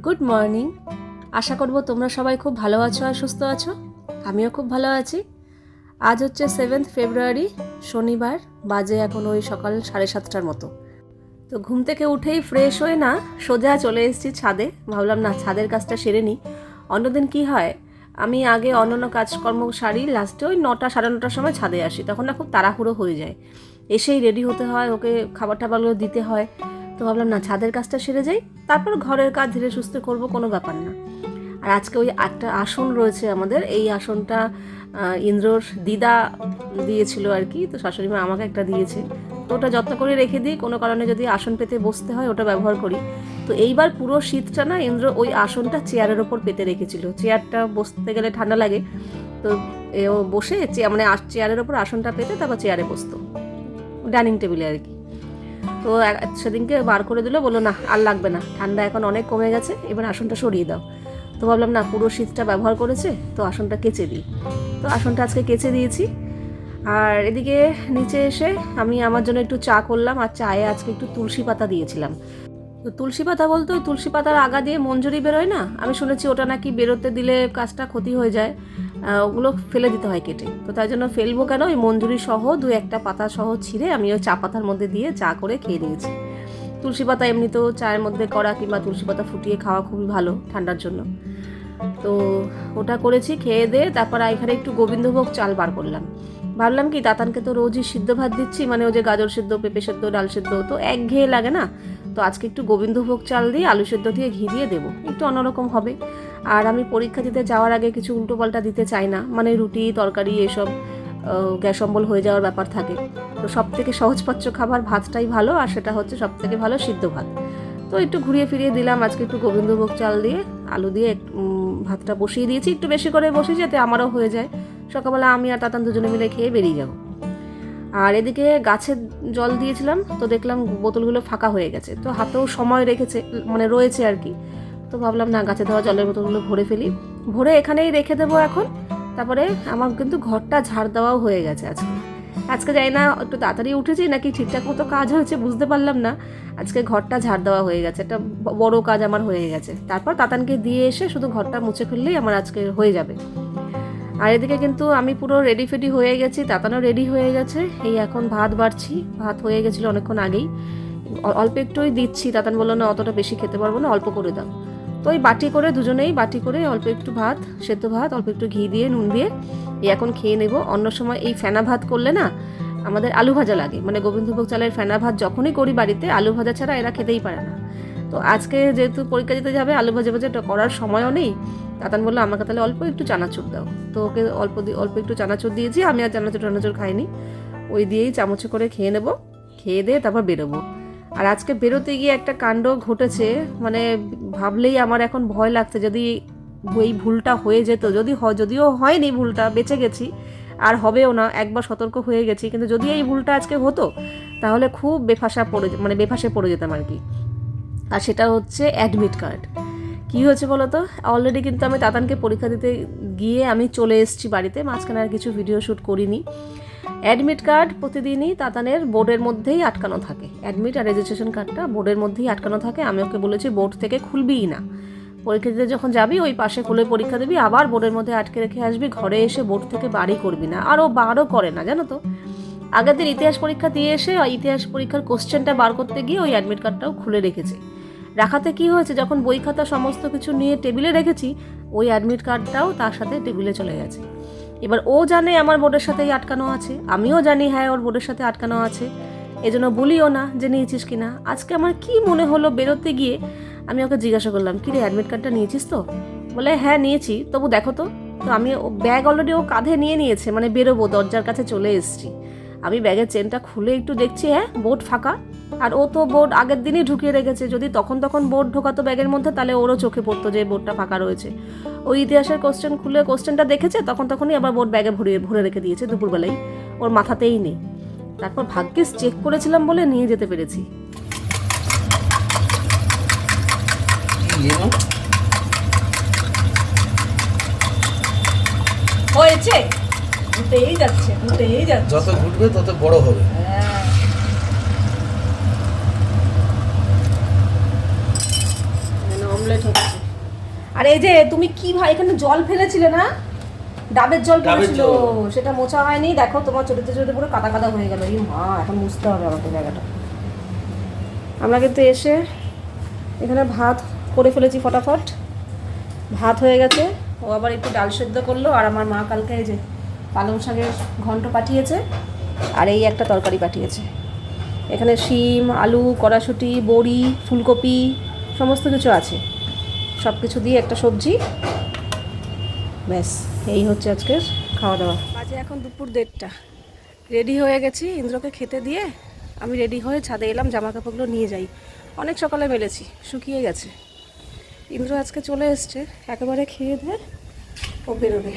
Good morning. আশা করব তোমরা সবাই খুব ভালো আছো আর সুস্থ আছো। আমিও খুব ভালো আছি। আজ হচ্ছে 7 ফেব্রুয়ারি, শনিবার। বাজে এখন ওই সকাল 7:30টার মতো। তো ঘুম থেকে উঠেই ফ্রেশ হয়ে না সোজা চলে এসেছি ছাদে। ভাবলাম না ছাদের কাজটা সেরে নিই। অন্যদিন কি হয়, আমি আগে অন্যান্য কাজকর্ম সারি, লাস্টে ওই 9টা 9:30টার সময় ছাদে আসি। তখন না খুব তাড়াহুড়ো হয়ে যায়, এসেই রেডি হতে হয়, ওকে খাবার টাবারগুলো দিতে হয়। তো ভাবলাম না ছাদের কাজটা সেরে যাই, তারপর ঘরের কাজ ধীরে সুস্থে করবো, কোনো ব্যাপার না। আর আজকে ওই একটা আসন রয়েছে আমাদের, এই আসনটা ইন্দ্রর দিদা দিয়েছিল আর কি। তো শাশুড়ি মা আমাকে একটা দিয়েছে, তো ওটা যত্ন করে রেখে দিই। কোনো কারণে যদি আসন পেতে বসতে হয় ওটা ব্যবহার করি। তো এইবার পুরো শীতটা না ইন্দ্র ওই আসনটা চেয়ারের ওপর পেতে রেখেছিল। চেয়ারটা বসতে গেলে ঠান্ডা লাগে, তো ও বসে মানে চেয়ারের ওপর আসনটা পেতে তারপর চেয়ারে বসতো, ডাইনিং টেবিলে আর কি। তো সেদিনকে বার করে দিল, বললো না আর লাগবে না, ঠান্ডা এখন অনেক কমে গেছে, এবার আসনটা সরিয়ে দাও। তো ভাবলাম না পুরো শীতটা ব্যবহার করেছে, তো আসনটা কেচে দিই। তো আসনটা আজকে কেচে দিয়েছি। আর এদিকে নিচে এসে আমি আমার জন্য একটু চা করলাম, আর চায়ে আজকে একটু তুলসী পাতা দিয়েছিলাম। তো তুলসী পাতা বলতে ওই তুলসী পাতার আগা দিয়ে মঞ্জুরি বেরোয় না, আমি শুনেছি ওটা নাকি বেরোতে দিলে কাজটা ক্ষতি হয়ে যায়, ওগুলো ফেলে দিতে হয় কেটে। তো তাই জন্য ফেলবো কেন, ওই মঞ্জুরি সহ 2-1টা পাতা সহ ছিঁড়ে আমি ওই চা পাতার মধ্যে দিয়ে চা করে খেয়ে নিয়েছি। তুলসী পাতা এমনিতেও চায়ের মধ্যে করা কিংবা তুলসী পাতা ফুটিয়ে খাওয়া খুবই ভালো ঠান্ডার জন্য। তো ওটা করেছি, খেয়ে দিয়ে তারপর এখানে একটু গোবিন্দভোগ চাল বার করলাম। ভাবলাম কি তাতানকে তো রোজই সিদ্ধ ভাত দিচ্ছি, মানে ওই যে গাজর সিদ্ধ, পেঁপে সিদ্ধ, ডাল সিদ্ধ, তো একঘেয়ে লাগে না। তো আজকে একটু গোবিন্দভোগ চাল দিয়ে আলু সিদ্ধ দিয়ে ঘি দিয়ে দেবো, একটু অন্যরকম হবে। আর আমি পরীক্ষা দিতে যাওয়ার আগে কিছু উল্টোপাল্টা দিতে চাই না, মানে রুটি তরকারি এসব গ্যাস অম্বল হয়ে যাওয়ার ব্যাপার থাকে। তো সব থেকে সহজপাচ্য খাবার ভাতটাই ভালো, আর সেটা হচ্ছে সব থেকে ভালো সিদ্ধ ভাত। তো একটু ঘুরিয়ে ফিরিয়ে দিলাম, আজকে একটু গোবিন্দভোগ চাল দিয়ে আলু দিয়ে ভাতটা বসিয়ে দিয়েছি, একটু বেশি করে বসিয়ে যাতে আমারও হয়ে যায়। সকালবেলা আমি আর তাতান দুজনে মিলে খেয়ে বেরিয়ে যাব। আর এদিকে গাছে জল দিয়েছিলাম, তো দেখলাম বোতলগুলো ফাঁকা হয়ে গেছে। তো হাতেও সময় রেখেছে, মানে রয়েছে আর কি। তো ভাবলাম না গাছে দেওয়া জলের বোতলগুলো ভরে ফেলি, ভরে এখানেই রেখে দেবো এখন। তারপরে আমার কিন্তু ঘরটা ঝাড় দেওয়াও হয়ে গেছে আজকে। আজকে যাই না একটু তাড়াতাড়ি উঠেছি নাকি ঠিকঠাক মতো কাজ হয়েছে বুঝতে পারলাম না। আজকে ঘরটা ঝাড় দেওয়া হয়ে গেছে, একটা বড় কাজ আমার হয়ে গেছে। তারপর তাতানকে দিয়ে এসে শুধু ঘরটা মুছে ফেললেই আমার আজকে হয়ে যাবে। আর এদিকে কিন্তু আমি পুরো রেডি ফেডি হয়ে গেছি, তাতানও রেডি হয়ে গেছে। এই এখন ভাত বাড়ছি, ভাত হয়ে গেছিলো অনেকক্ষণ আগেই। অল্প একটুই দিচ্ছি, তাতান বললো না অতটা বেশি খেতে পারবো না, অল্প করে দাও। তো ওই বাটি করে দুজনেই বাটি করে অল্প একটু ভাত, সেদ্ধ ভাত, অল্প একটু ঘি দিয়ে নুন দিয়ে এই এখন খেয়ে নেব। অন্য সময় এই ফেনা ভাত করলে না আমাদের আলু ভাজা লাগে, মানে গোবিন্দভোগ চালের ফেনা ভাত যখনই করি বাড়িতে আলু ভাজা ছাড়া এরা খেতেই পারে না। তো আজকে যেহেতু পরীক্ষা দিতে যাবে, আলু ভাজা ভাজাটা করার সময়ও নেই। তাতান বললো আমাকে তাহলে অল্প একটু চানাচুর দাও। তো ওকে অল্প একটু চানাচুর দিয়েছি, আমি আর চানাচুর খাইনি, ওই দিয়েই চামচে করে খেয়ে নেব। খেয়ে দিয়ে তারপর বেরোবো। আর আজকে বেরোতে গিয়ে একটা কাণ্ড ঘটেছে, মানে ভাবলেই আমার এখন ভয় লাগছে, যদি এই ভুলটা হয়ে যেত, যদিও হয়নি, ভুলটা বেঁচে গেছি, আর হবেও না, একবার সতর্ক হয়ে গেছি, কিন্তু যদি এই ভুলটা আজকে হতো তাহলে খুব বেফাসে পড়ে যেতাম আর কি। আর সেটা হচ্ছে অ্যাডমিট কার্ড। কী হয়েছে বলো তো, অলরেডি কিন্তু আমি তাতানকে পরীক্ষা দিতে গিয়ে আমি চলে এসেছি বাড়িতে, মাঝখানে আর কিছু ভিডিও শ্যুট করিনি। অ্যাডমিট কার্ড প্রতিদিনই তাতানের বোর্ডের মধ্যেই আটকানো থাকে, অ্যাডমিট আর রেজিস্ট্রেশন কার্ডটা বোর্ডের মধ্যেই আটকানো থাকে। আমি ওকে বলেছি বোর্ড থেকে খুলবিই না, পরীক্ষা দিতে যখন যাবি ওই পাশে খুলে পরীক্ষা দিবি, আবার বোর্ডের মধ্যে আটকে রেখে আসবি, ঘরে এসে বোর্ড থেকে বাড়ি করবি না। আর ও বারও করে না, জানো তো। আগের দিন ইতিহাস পরীক্ষা দিয়ে এসে ইতিহাস পরীক্ষার কোশ্চেনটা বার করতে গিয়ে ওই অ্যাডমিট কার্ডটাও খুলে রেখেছে। রাখাতে কি হয়েছে, যখন বই খাতা সমস্ত কিছু নিয়ে টেবিলে রেখেছি, ওই অ্যাডমিট কার্ডটাও তার সাথে টেবিলে চলে গেছে। এবার ও জানে আমার বোর্ডের সাথেই আটকানো আছে, আমিও জানি হ্যাঁ ওর বোর্ডের সাথে আটকানো আছে, এজন্য বলিও না যে নিয়েছিস কিনা। আজকে আমার কি মনে হলো, বেরোতে গিয়ে আমি ওকে জিজ্ঞাসা করলাম, কি রে অ্যাডমিট কার্ডটা নিয়েছিস তো? বলে হ্যাঁ নিয়েছি, তবু দেখো তো। তো আমি ব্যাগ অলরেডি ও কাঁধে নিয়ে নিয়েছে, মানে বেরোবো, দরজার কাছে চলে এসেছি। আমি ব্যাগের চেনটা খুলে একটু দেখছি, হ্যাঁ বোর্ড ফাঁকা। আর ও তো বোর্ড আগের দিনই ঢুকিয়ে রেখেছে, যদি তখন বোর্ড ঢোকাতো ব্যাগের মধ্যে তাহলে ওরও চোখে পড়তো যে বোর্ডটা ফাঁকা রয়েছে। ওই ইতিহাসের কোশ্চেন খুলে কোশ্চেনটা দেখেছে, তখনই আবার বোর্ড ব্যাগে ভরে রেখে দিয়েছে দুপুরবেলায়, ওর মাথাতেই নেই। তারপর ভাগ্যিস চেক করেছিলাম বলে নিয়ে যেতে পেরেছি। হয়েছে, ঘুরতেই যাচ্ছে। যত ঘুরবে তত বড় হবে। অমলেট টয়লেট হচ্ছে। আর এই যে তুমি কি ভাই এখানে জল ফেলেছিলে না, ডাবের জল পড়েছিল, সেটা মোছা হয়নি, দেখো তোমার ছোটতে ছোট পুরো কাদা কাদা হয়ে গেল। এই মা, এখন মুছতে হবে আমাকে জায়গাটা। আমরা কিন্তু এসে এখানে ভাত করে ফেলেছি ফটাফট, ভাত হয়ে গেছে। ও আবার একটু ডাল সেদ্ধ করলো, আর আমার মা কালকে এই যে পালং শাকের ঘন্ট পাঠিয়েছে, আর এই একটা তরকারি পাঠিয়েছে। এখানে শিম, আলু, কড়াশুঁটি, বড়ি, ফুলকপি সমস্ত কিছু আছে, সব কিছু দিয়ে একটা সবজি। ব্যাস, এই হচ্ছে আজকের খাওয়া দাওয়া। বাজে এখন দুপুর 1:30। রেডি হয়ে গেছি, ইন্দ্রকে খেতে দিয়ে আমি রেডি হয়ে ছাদে এলাম জামা কাপড়গুলো নিয়ে যাই। অনেক সকালে মেলেছি, শুকিয়ে গেছে। ইন্দ্র আজকে চলে এসছে, একেবারে খেয়ে দিয়ে ও বেরোবে।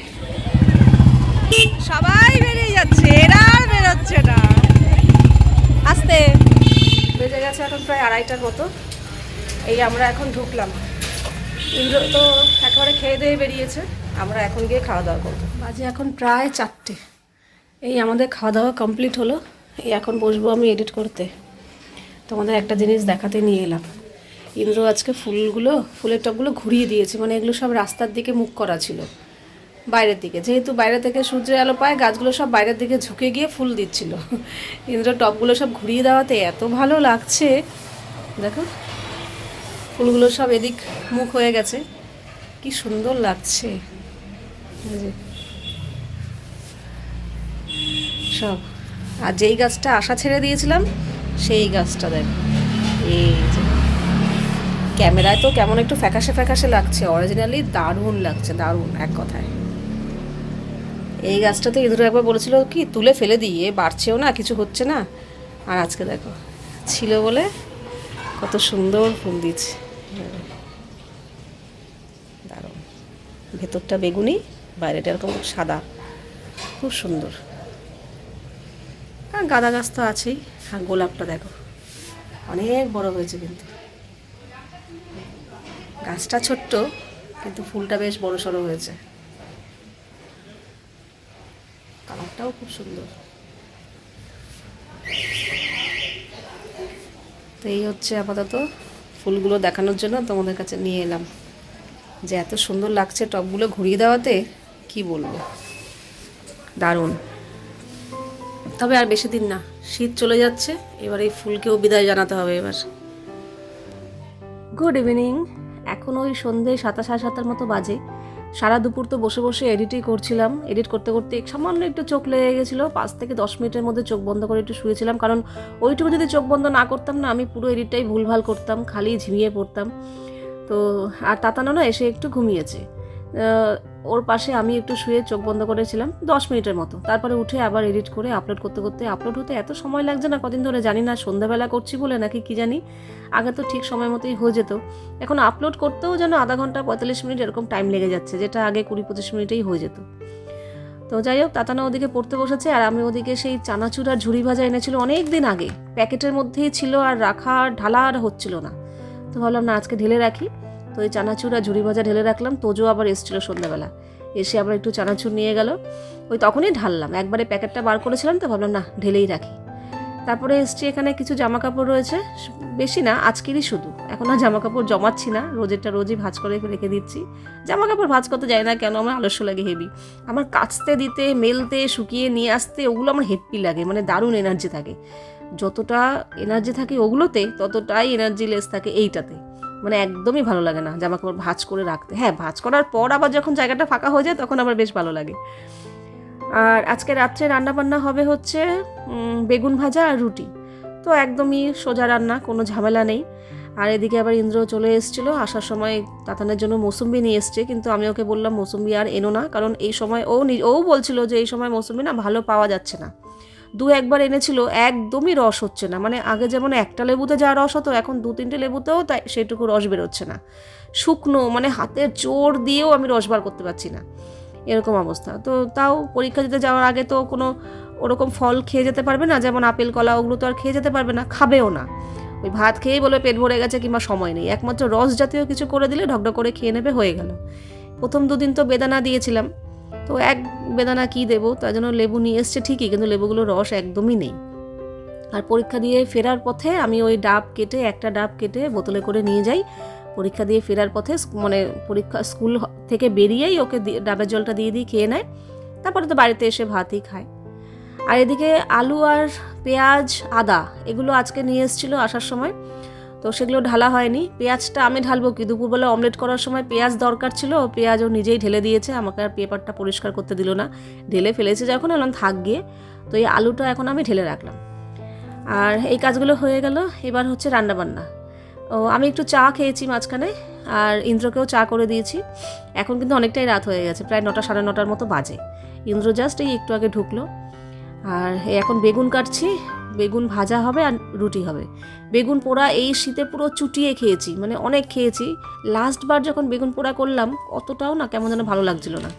সবাই বেরিয়ে যাচ্ছে, এরা আর বেরোচ্ছে না। আসতে বেজে গেছে এখন প্রায় 2:30টার মতো। এই আমরা এখন ঢুকলাম। ইন্দ্র তো একেবারে খেয়ে দিয়ে বেরিয়েছে, আমরা এখন গিয়ে খাওয়া দাওয়া করবো। বাজে এখন প্রায় 4টে। এই আমাদের খাওয়া দাওয়া কমপ্লিট হলো। এই এখন বসবো আমি এডিট করতে। তোমাদের একটা জিনিস দেখাতে নিয়ে এলাম। ইন্দ্র আজকে ফুলের টবগুলো ঘুরিয়ে দিয়েছে, মানে এগুলো সব রাস্তার দিকে মুখ করা ছিল, বাইরের দিকে। যেহেতু বাইরে থেকে সূর্যের আলো পায়, গাছগুলো সব বাইরের দিকে ঝুঁকে গিয়ে ফুল দিচ্ছিল। ইন্দ্র টবগুলো সব ঘুরিয়ে দেওয়াতে এত ভালো লাগছে, দেখো ফুলগুলো সব এদিক মুখ হয়ে গেছে, কি সুন্দর লাগছে। সব, আর যেই গাছটা আশা ছেড়ে দিয়েছিলাম সেই গাছটা দেখো, এই যে ক্যামেরায় তো কেমন একটু ফ্যাকাশে ফ্যাকাশে লাগছে, অরিজিনালি দারুণ লাগছে, দারুণ এক কথায়। এই গাছটাতে ইঁদুর একবার বলেছিল কি তুলে ফেলে দিয়ে, বাড়ছেও না, কিছু হচ্ছে না, আর আজকে দেখো ছিল বলে কত সুন্দর ফুল দিচ্ছে, দারুণ। ভেতরটা বেগুনি, বাইরেটা এরকম সাদা, খুব সুন্দর। আর গাঁদা গাছ তো আছেই, আর গোলাপটা দেখো অনেক বড় হয়েছে, কিন্তু গাছটা ছোট্ট কিন্তু ফুলটা বেশ বড় সড়ো হয়েছে, কালারটাও খুব সুন্দর। তো এই হচ্ছে আপাতত ফুলগুলো দেখানোর জন্য তোমাদের কাছে নিয়ে এলাম, যে এত সুন্দর লাগছে টবগুলো ঘুরিয়ে দেওয়াতে, কি বলবো, দারুণ। তবে আর বেশি দিন না, শীত চলে যাচ্ছে, এবার এই ফুলকেও বিদায় জানাতে হবে এবার। Good evening. এখন ওই সন্ধ্যে 7টা সাড়ে 7টার মতো বাজে। সারা দুপুর তো বসে বসে এডিটই করছিলাম। এডিট করতে করতে সামান্য একটু চোখ লেগে গেছিলো, 5 থেকে 10 মিনিটের মধ্যে চোখ বন্ধ করে একটু শুয়েছিলাম, কারণ ওইটুকু যদি চোখ বন্ধ না করতাম না, আমি পুরো এডিটটাই ভুলভাল করতাম, খালি ঝিমিয়ে পড়তাম। তো আর তাতানো না এসে একটু ঘুমিয়েছে, ওর পাশে আমি একটু শুয়ে চোখ বন্ধ করেছিলাম 10 মিনিটের মতো। তারপরে উঠে আবার এডিট করে আপলোড করতে করতে, আপলোড হতে এত সময় লাগছে না কদিন ধরে, জানি না সন্ধ্যাবেলা করছি বলে নাকি কি জানি, আগে তো ঠিক সময় মতোই হয়ে যেত, এখন আপলোড করতেও যেন আধা ঘন্টা 45 মিনিট এরকম টাইম লেগে যাচ্ছে, যেটা আগে 20-25 মিনিটেই হয়ে যেত। তো যাই হোক, তাতানা ওদিকে পড়তে বসেছে, আর আমি ওদিকে সেই চানাচুর আর ঝুড়ি ভাজা এনেছিল অনেক দিন আগে, প্যাকেটের মধ্যেই ছিল, আর রাখা ঢালা আর হচ্ছিল না। তো ভাবলাম না আজকে ঢেলে রাখি, তো ওই চানাচুর আর ঝুড়ি ভাজা ঢেলে রাখলাম। তোজো আবার এসেছিলো সন্ধ্যাবেলা, এসে আবার একটু চানাচুর নিয়ে গেল, ওই তখনই ঢাললাম, একবারে প্যাকেটটা বার করেছিলাম, তো ভাবলাম না ঢেলেই রাখি। তারপরে এসছি, এখানে কিছু জামা কাপড় রয়েছে, বেশি না, আজকেরই শুধু, এখন আর জামা কাপড় জমাচ্ছি না, রোজেরটা রোজই ভাঁজ করে রেখে দিচ্ছি। জামা কাপড় ভাঁজ করতে যাই না কেন, আমার আলস্য লাগে হেভি, আমার কাচতে দিতে, মেলতে, শুকিয়ে নিয়ে আসতে, ওগুলো আমার হেভি লাগে, মানে দারুণ এনার্জি থাকে। যতটা এনার্জি থাকে ওগুলোতে, ততটাই এনার্জি লেস থাকে এইটাতে, মানে একদমই ভালো লাগে না জামা কাপড় ভাঁজ করে রাখতে। হ্যাঁ, ভাঁজ করার পর আবার যখন জায়গাটা ফাঁকা হয়ে যায় তখন আবার বেশ ভালো লাগে। আর আজকে রাত্রে রান্নাবান্না হবে হচ্ছে বেগুন ভাজা আর রুটি, তো একদমই সোজা রান্না, কোনো ঝামেলা নেই। আর এদিকে আবার ইন্দ্র চলে এসেছিলো, আসার সময় তাতানের জন্য মৌসুম্বি নিয়ে এসছে, কিন্তু আমি ওকে বললাম মৌসুম্বি আর এনো না, কারণ এই সময় ও বলছিল যে এই সময় মৌসুম্বি না ভালো পাওয়া যাচ্ছে না। 2-1বার এনেছিল, একদমই রস হচ্ছে না, মানে আগে যেমন একটা লেবুতে যা রস হতো, এখন 2-3টে লেবুতেও তাই সেটুকু রস বেরোচ্ছে না, শুকনো, মানে হাতের জোর দিয়েও আমি রস বার করতে পারছি না, এরকম অবস্থা। তো তাও পরীক্ষা দিতে যাওয়ার আগে তো কোনো ওরকম ফল খেয়ে যেতে পারবে না, যেমন আপেল কলা, ওগুলো তো আর খেয়ে যেতে পারবে না, খাবেও না, ওই ভাত খেয়েই বলে পেট ভরে গেছে কিংবা সময় নেই, একমাত্র রস জাতীয় কিছু করে দিলে ঢকঢক করে খেয়ে নেবে, হয়ে গেল। প্রথম 2 দিন তো বেদানা দিয়েছিলাম, তো এক বেদানা কী দেবো, তার জন্য লেবু নিয়ে এসছে ঠিকই, কিন্তু লেবুগুলো রস একদমই নেই। আর পরীক্ষা দিয়ে ফেরার পথে আমি ওই একটা ডাব কেটে বোতলে করে নিয়ে যাই, পরীক্ষা দিয়ে ফেরার পথে মানে স্কুল থেকে বেরিয়েই ওকে ডাবের জলটা দিয়ে খেয়ে নেয়, তারপরে তো বাড়িতে এসে ভাতই খায়। আর এদিকে আলু আর পেঁয়াজ আদা এগুলো আজকে নিয়ে এসেছিলো আসার সময়, তো সেগুলো ঢালা হয়নি। পেঁয়াজটা আমি ঢালবো কি, দুপুরবেলা অমলেট করার সময় পেঁয়াজ দরকার ছিল, পেঁয়াজ ও নিজেই ঢেলে দিয়েছে, আমাকে আর পেপারটা পরিষ্কার করতে দিল না, ঢেলে ফেলেছে যখন এলাম থাক গিয়ে। তো এই আলুটা এখন আমি ঢেলে রাখলাম। আর এই কাজগুলো হয়ে গেল, এবার হচ্ছে রান্নাবান্না। আমি একটু চা খেয়েছি মাঝখানে, আর ইন্দ্রকেও চা করে দিয়েছি। এখন কিন্তু অনেকটাই রাত হয়ে গেছে, প্রায় 9টা সাড়ে 9টার মতো বাজে। ইন্দ্র জাস্ট এই একটু আগে ঢুকলো। আর এখন বেগুন কাটছি, বেগুন ভাজা হবে আর রুটি হবে। বেগুন পোড়া এই শীতে পুরো চুটিয়ে খেয়েছি, মানে অনেক খেয়েছি। লাস্টবার যখন বেগুন পোড়া করলাম অতটাও না কেমন যেন ভালো লাগছিল না।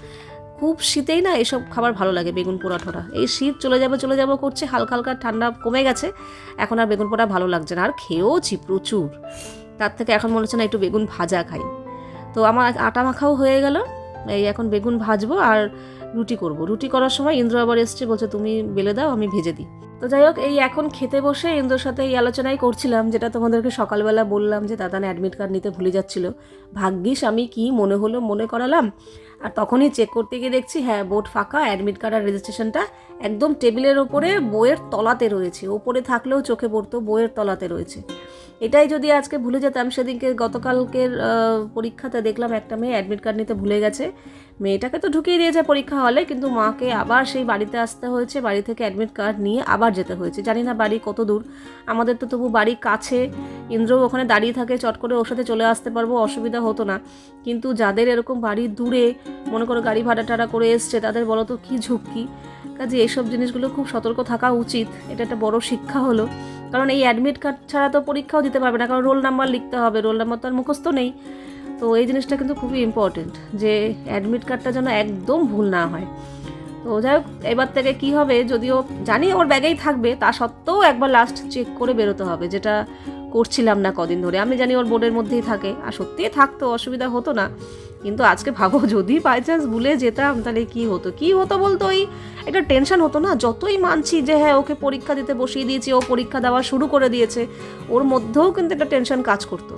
খুব শীতেই না এসব খাবার ভালো লাগে, বেগুন পোড়া ঠোড়া। এই শীত চলে যাবে করছে, হালকা হালকা ঠান্ডা কমে গেছে, এখন আর বেগুন পোড়া ভালো লাগছে না। আর খেয়েওছি প্রচুর, তার থেকে এখন মনে হচ্ছে না একটু বেগুন ভাজা খাই। তো আমার আটা মাখাও হয়ে গেল, এই এখন বেগুন ভাজবো আর রুটি করব। রুটি করার সময় ইন্দ্র আবার এসছে, বলছে তুমি বেলে দাও আমি ভেজে দিই। তো যাই হোক, এই এখন খেতে বসে ইন্দ্রর সাথে এই আলোচনাই করছিলাম, যেটা তোমাদেরকে সকালবেলা বললাম যে দাদা অ্যাডমিট কার্ড নিতে ভুলে যাচ্ছিল। ভাগ্যিস আমি কি মনে করালাম, আর তখনই চেক করতে গিয়ে দেখছি হ্যাঁ বোর্ড ফাঁকা, অ্যাডমিট কার্ড আর রেজিস্ট্রেশনটা একদম টেবিলের ওপরে বইয়ের তলাতে রয়েছে, ওপরে থাকলেও চোখে পড়তো, বইয়ের তলাতে রয়েছে। এটাই যদি আজকে ভুলে যেতাম, সেদিনকে গতকালকের পরীক্ষাতে দেখলাম একটা মেয়ে অ্যাডমিট কার্ড নিতে ভুলে গেছে। মেয়েটাকে তো ঢুকিয়ে দিয়েছে পরীক্ষা হলে, কিন্তু মাকে আবার সেই বাড়িতে আসতে হয়েছে, বাড়ি থেকে অ্যাডমিট কার্ড নিয়ে আবার যেতে হয়েছে। জানি না বাড়ি কত দূর, আমাদের তো তবু বাড়ি কাছে, ইন্দ্র ওখানে দাঁড়িয়ে থাকে, চট করে ওর সাথে চলে আসতে পারবো, অসুবিধা হতো না। কিন্তু যাদের এরকম বাড়ি দূরে, মনে করো গাড়ি ভাড়া টাড়া করে এসছে, তাদের বলো তো কী ঝুঁকি। কাজে এইসব জিনিসগুলো খুব সতর্ক থাকা উচিত, এটা একটা বড় শিক্ষা হলো। কারণ এই অ্যাডমিট কার্ড ছাড়া তো পরীক্ষাও দিতে পারবে না, কারণ রোল নাম্বার লিখতে হবে, রোল নাম্বার তো আর মুখস্থ নেই। তো এই জিনিসটা কিন্তু খুবই ইম্পর্টেন্ট, যে অ্যাডমিট কার্ডটা যেন একদম ভুল না হয়। তো যাই হোক, এবার থেকে কী হবে, যদিও জানি ওর ব্যাগেই থাকবে, তা সত্ত্বেও একবার লাস্ট চেক করে বেরোতে হবে, যেটা করছিলাম না কদিন ধরে। আমি জানি ওর বোর্ডের মধ্যেই থাকে, আর সত্যিই থাকতো, অসুবিধা হতো না। কিন্তু আজকে ভাবো যদি বাই চান্স ভুলে যেতাম, তাহলে কী হতো বলতো, ওই একটা টেনশন হতো না। যতই মানছি যে হ্যাঁ ওকে পরীক্ষা দিতে বসিয়ে দিয়েছি, ও পরীক্ষা দেওয়া শুরু করে দিয়েছে, ওর মধ্যেও কিন্তু একটা টেনশন কাজ করতো,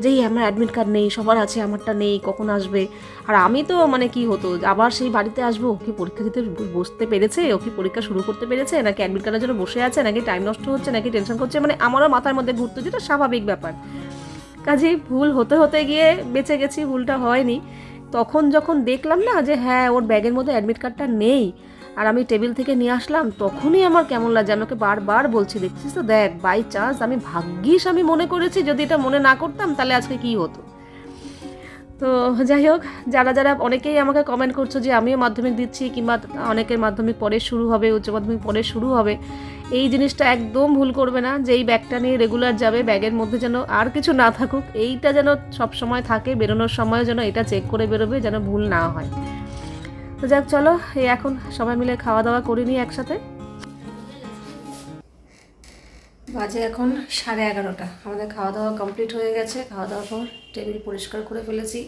যে আমার অ্যাডমিট কার্ড নেই, সবার আছে, আমারটা নেই, কখন আসবে। আর আমি তো মানে কী হতো, আবার সেই বাড়িতে আসবো, ও কি পরীক্ষা দিতে বসতে পেরেছে, ও কি পরীক্ষা শুরু করতে পেরেছে, নাকি অ্যাডমিট কার্ডের জন্য বসে আছে, নাকি টাইম নষ্ট হচ্ছে, নাকি টেনশন করছে, মানে আমারও মাথার মধ্যে ঘুরতো, যেটা স্বাভাবিক ব্যাপার। কাজেই ভুল হতে গিয়ে বেঁচে গেছি, ভুলটা হয়নি। তখন যখন দেখলাম না যে হ্যাঁ ওর ব্যাগের মধ্যে অ্যাডমিট কার্ডটা নেই, আর আমি টেবিল থেকে নিয়ে আসলাম, তখনই আমার কেমন লাগছে। আমাকে বারবার বলছি, দেখছিস তো দেখ, বাই চান্স আমি মনে করেছি, যদি এটা মনে না করতাম তাহলে আজকে কী হতো। তো যাই হোক, যারা অনেকেই আমাকে কমেন্ট করছো যে আমিও মাধ্যমিক দিচ্ছি, কিংবা অনেকের মাধ্যমিক পরে শুরু হবে, উচ্চ মাধ্যমিক পরে শুরু হবে, এই জিনিসটা একদম ভুল করবে না, যে এই ব্যাগটা নিয়ে রেগুলার যাবে, ব্যাগের মধ্যে যেন আর কিছু না থাকুক, এইটা যেন সব সময় থাকে, বেরোনোর সময় যেন এটা চেক করে বেরোবে, যেন ভুল না হয়। তো যাক, চলো এই এখন সবাই মিলে খাওয়া দাওয়া করে নিই একসাথে। বাজে এখন 11:30, আমাদের খাওয়া দাওয়া কমপ্লিট হয়ে গেছে। খাওয়া দাওয়ার পর টেবিল পরিষ্কার করে ফেলেছি,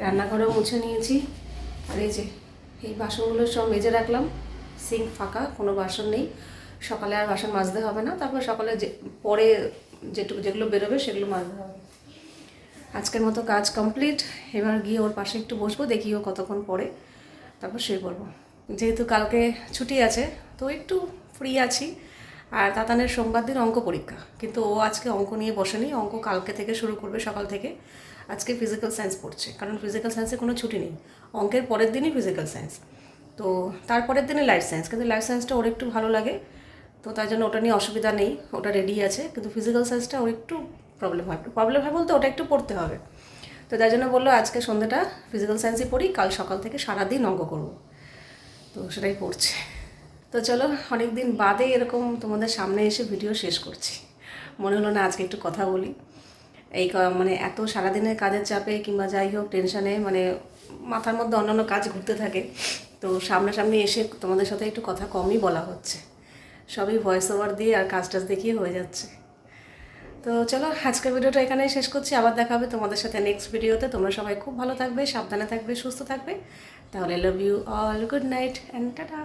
রান্নাঘরেও মুছে নিয়েছি। আর এই যে এই বাসনগুলো সব মেজে রাখলাম, সিঙ্ক ফাঁকা, কোনো বাসন নেই। সকালে আর বাসন মাজতে হবে না, তারপর সকালে পরে যেগুলো বেরোবে সেগুলো মাজতে হবে। আজকের মতো কাজ কমপ্লিট। এবার গিয়ে ওর পাশে একটু বসবো, দেখি ও কতক্ষণ পরে, তারপর শুয়ে পড়বো। যেহেতু কালকে ছুটি আছে, তো একটু ফ্রি আছি। আর তাতানের সোমবার দিন অঙ্ক পরীক্ষা, কিন্তু ও আজকে অঙ্ক নিয়ে বসেনি, অঙ্ক কালকে থেকে শুরু করবে সকাল থেকে। আজকে ফিজিক্যাল সায়েন্স পড়ছে, কারণ ফিজিক্যাল সায়েন্সে কোনো ছুটি নেই, অঙ্কের পরের দিনই ফিজিক্যাল সায়েন্স, তো তারপরের দিনে লাইফ সায়েন্স। কিন্তু লাইফ সায়েন্সটা ওর একটু ভালো লাগে, তো তাই জন্য ওটা নিয়ে অসুবিধা নেই, ওটা রেডি আছে। কিন্তু ফিজিক্যাল সায়েন্সটা ওর একটু প্রবলেম হয় বলতে ওটা একটু পড়তে হবে। তো তাই জন্য বললো আজকে সন্ধ্যাটা ফিজিক্যাল সায়েন্সই পড়ি, কাল সকাল থেকে সারাদিন অঙ্ক করবো, তো সেটাই পড়ছে। তো চলো, অনেক দিন বাদে এরকম তোমাদের সামনে এসে ভিডিও শেষ করছি, মনে হলো না আজকে একটু কথা বলি। এই মানে এত সারাদিনের কাজের চাপে কিংবা যাই হোক টেনশানে, মানে মাথার মধ্যে অন্যান্য কাজ ঘুরতে থাকে, তো সামনাসামনি এসে তোমাদের সাথে একটু কথা কমই বলা হচ্ছে, সবই ভয়েস ওভার দিয়ে আর কাজ টাজ দেখিয়ে হয়ে যাচ্ছে। তো চলো, আজকের ভিডিওটা এখানেই শেষ করছি, আবার দেখা হবে তোমাদের সাথে নেক্সট ভিডিওতে। তোমরা সবাই খুব ভালো থাকবে, সাবধানে থাকবে, সুস্থ থাকবে। তাহলে love you all, good night and tata.